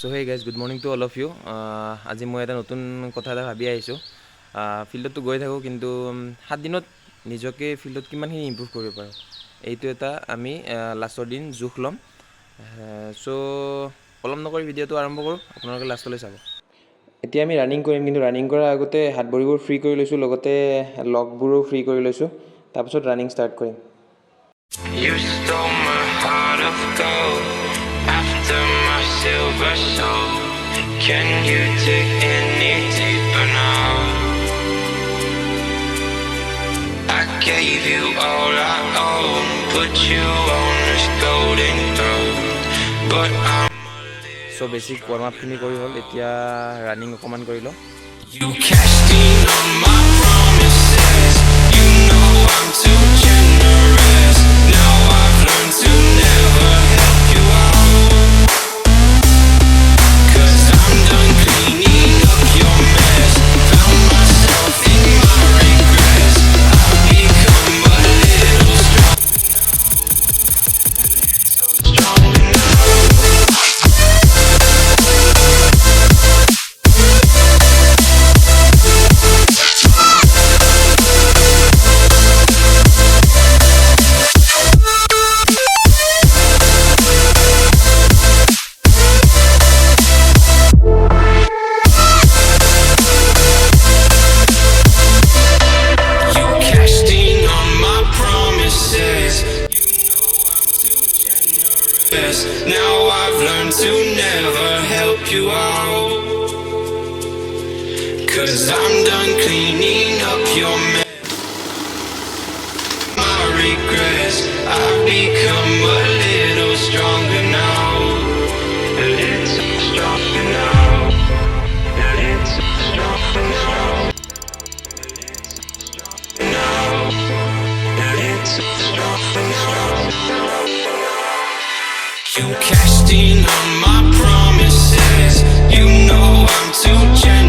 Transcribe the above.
So hey guys, good morning to all of you. আজি মই এটা নতুন কথা এটা ভাবি আহিছো। ফিল্ডত তো গৈ থাকো কিন্তু 7 দিনত নিজকে ফিল্ডত কিমানখিনি ইমপ্ৰুভ কৰিব পাৰো এইটো এটা আমি লাষ্টৰ দিন জুখ লম। সো পলম নকৰি ভিডিঅ'টো আৰম্ভ কৰোঁ, আপোনালোকে লাষ্টলৈ চাব। এতিয়া আমি ৰানিং কৰিম, কিন্তু ৰানিং কৰাৰ আগতে হাত ভৰিবোৰ ফ্ৰী কৰি লৈছোঁ, লগতে লগবোৰো ফ্ৰী কৰি লৈছোঁ, তাৰপিছত running start Karim. You stole my heart of gold after my silver soul. Can you dig any deeper now? I gave you all I own, put you on this golden throne, but I'm so basic warm up khini kori hol, etia running okoman kori lo. You cashed in on my promises, you know I'm too generous, now I've learned to never help you out, 'cause I'm done cleaning up your mess, found myself in my regrets, I've become a little stronger now. Now I've learned to never help you out, 'cause I'm done cleaning up your mess, my regrets, I've become a little stronger now, a little stronger now, a little stronger now, now, a little stronger now. You cashed in on my promises, you know I'm too generous.